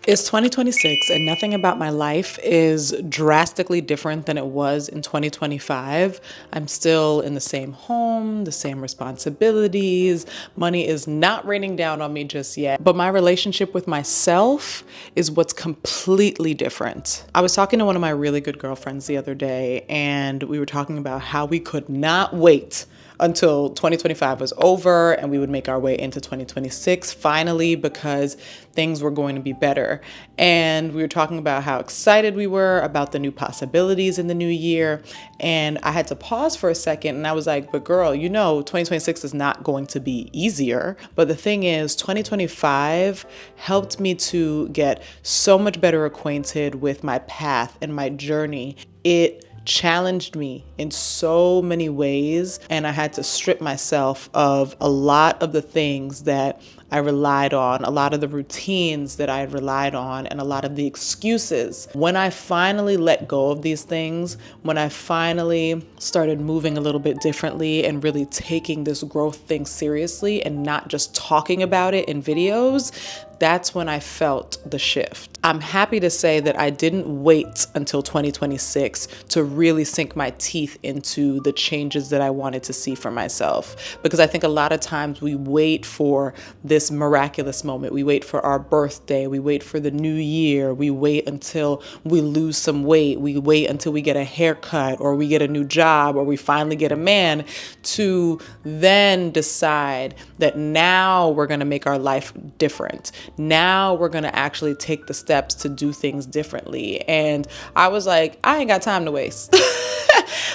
It's 2026 and nothing about my life is drastically different than it was in 2025. I'm still in the same home, the same responsibilities. Money is not raining down on me just yet, but my relationship with myself is what's completely different. I was talking to one of my really good girlfriends the other day, and we were talking about how we could not wait until 2025 was over and we would make our way into 2026 finally, because things were going to be better. And we were talking about how excited we were about the new possibilities in the new year. And I had to pause for a second and I was like, but girl, 2026 is not going to be easier. But the thing is, 2025 helped me to get so much better acquainted with my path and my journey. It challenged me in so many ways, and I had to strip myself of a lot of the things that I relied on, a lot of the routines that I had relied on, and a lot of the excuses. When I finally let go of these things, when I finally started moving a little bit differently and really taking this growth thing seriously and not just talking about it in videos, that's when I felt the shift. I'm happy to say that I didn't wait until 2026 to really sink my teeth into the changes that I wanted to see for myself. Because I think a lot of times we wait for this miraculous moment. We wait for our birthday. We wait for the new year. We wait until we lose some weight. We wait until we get a haircut or we get a new job or we finally get a man to then decide that now we're going to make our life different. Now we're going to actually take the steps to do things differently. And I was like, I ain't got time to waste.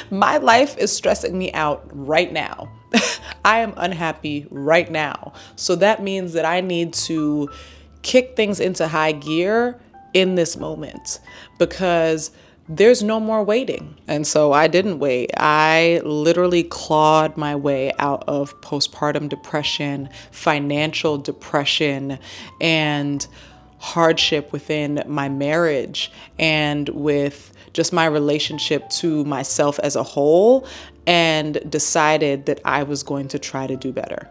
My life is stressing me out right now. I am unhappy right now. So that means that I need to kick things into high gear in this moment, because there's no more waiting. And so I didn't wait. I literally clawed my way out of postpartum depression, financial depression, and hardship within my marriage and with just my relationship to myself as a whole, and decided that I was going to try to do better.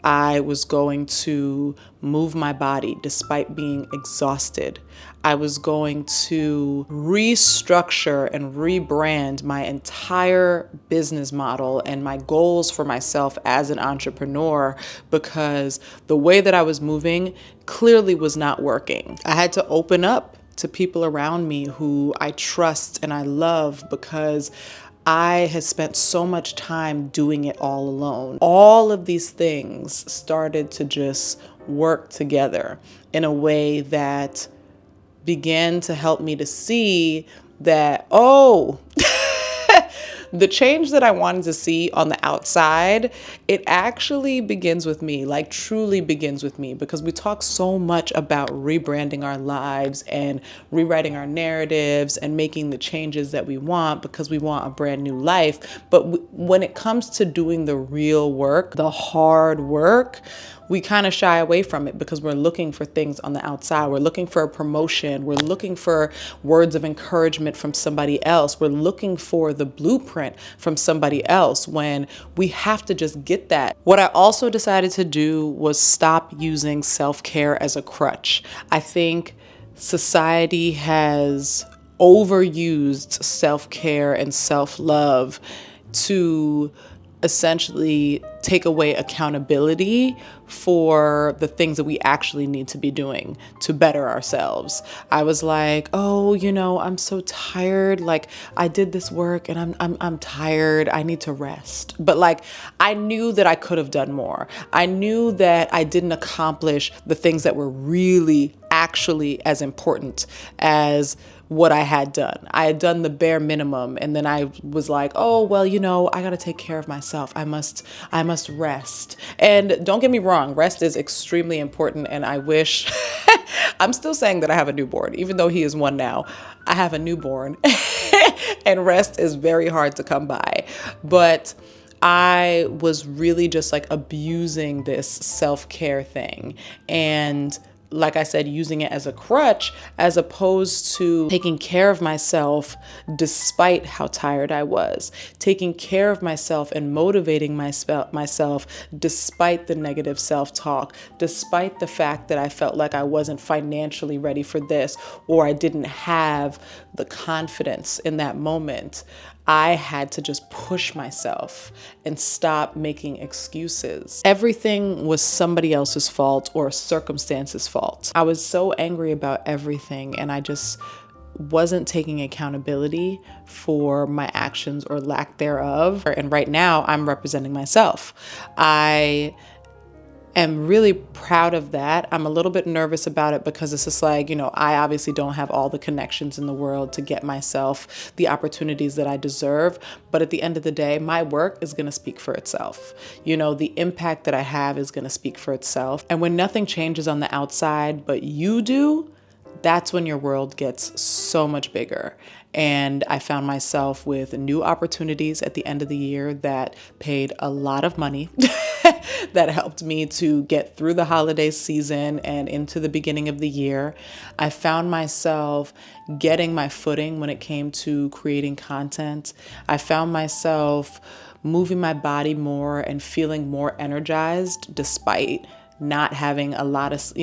I was going to move my body despite being exhausted. I was going to restructure and rebrand my entire business model and my goals for myself as an entrepreneur, because the way that I was moving clearly was not working. I had to open up to people around me who I trust and I love, because I had spent so much time doing it all alone. All of these things started to just work together in a way that began to help me to see that, the change that I wanted to see on the outside, it actually begins with me, like truly begins with me, because we talk so much about rebranding our lives and rewriting our narratives and making the changes that we want because we want a brand new life. But when it comes to doing the real work, the hard work, we kind of shy away from it because we're looking for things on the outside. We're looking for a promotion. We're looking for words of encouragement from somebody else. We're looking for the blueprint from somebody else, when we have to just get that. What I also decided to do was stop using self-care as a crutch. I think society has overused self-care and self-love to essentially take away accountability for the things that we actually need to be doing to better ourselves. I was like, I'm so tired. Like, I did this work and I'm tired. I need to rest. But like, I knew that I could have done more. I knew that I didn't accomplish the things that were really actually as important as what I had done. I had done the bare minimum, and then I was like, I got to take care of myself. I must rest. And don't get me wrong, rest is extremely important, and I wish I'm still saying that I have a newborn, even though he is one now. I have a newborn and rest is very hard to come by. But I was really just like abusing this self-care thing and like I said, using it as a crutch as opposed to taking care of myself despite how tired I was, taking care of myself and motivating myself despite the negative self-talk, despite the fact that I felt like I wasn't financially ready for this or I didn't have the confidence in that moment. I had to just push myself and stop making excuses. Everything was somebody else's fault or circumstances' fault. I was so angry about everything, and I just wasn't taking accountability for my actions or lack thereof. And right now I'm representing myself. I am really proud of that. I'm a little bit nervous about it because it's just like, I obviously don't have all the connections in the world to get myself the opportunities that I deserve. But at the end of the day, my work is going to speak for itself. The impact that I have is going to speak for itself. And when nothing changes on the outside, but you do, that's when your world gets so much bigger. And I found myself with new opportunities at the end of the year that paid a lot of money that helped me to get through the holiday season and into the beginning of the year. I found myself getting my footing when it came to creating content. I found myself moving my body more and feeling more energized despite not having a lot of,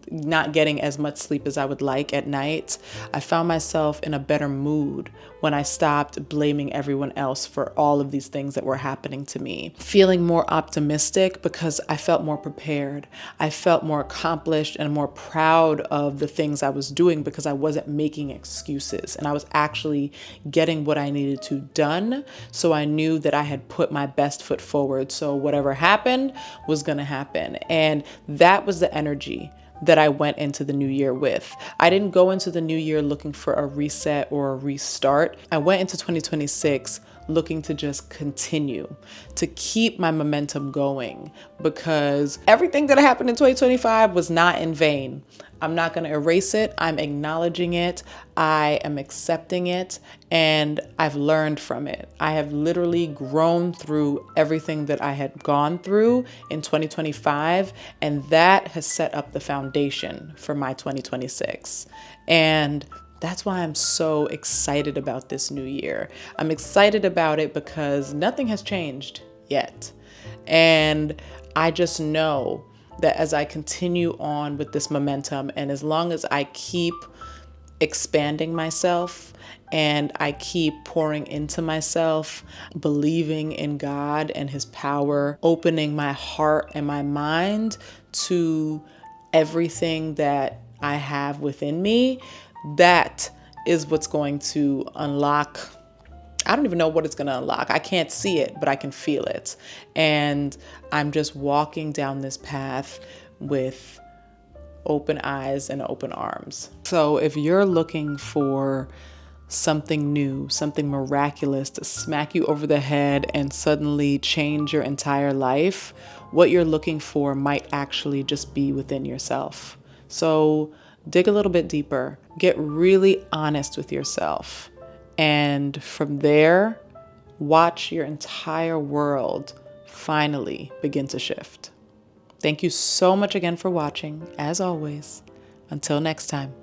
not getting as much sleep as I would like at night. I found myself in a better mood when I stopped blaming everyone else for all of these things that were happening to me. Feeling more optimistic because I felt more prepared. I felt more accomplished and more proud of the things I was doing because I wasn't making excuses and I was actually getting what I needed to done. So I knew that I had put my best foot forward. So whatever happened was going to happen. And that was the energy that I went into the new year with. I didn't go into the new year looking for a reset or a restart. I went into 2026 looking to just continue, to keep my momentum going, because everything that happened in 2025 was not in vain. I'm not going to erase it. I'm acknowledging it. I am accepting it, and I've learned from it. I have literally grown through everything that I had gone through in 2025, and that has set up the foundation for my 2026. And that's why I'm so excited about this new year. I'm excited about it because nothing has changed yet. And I just know that as I continue on with this momentum, and as long as I keep expanding myself and I keep pouring into myself, believing in God and His power, opening my heart and my mind to everything that I have within me, that is what's going to unlock. I don't even know what it's going to unlock. I can't see it, but I can feel it. And I'm just walking down this path with open eyes and open arms. So if you're looking for something new, something miraculous to smack you over the head and suddenly change your entire life, what you're looking for might actually just be within yourself. So dig a little bit deeper, get really honest with yourself. And from there, watch your entire world finally begin to shift. Thank you so much again for watching. As always, until next time.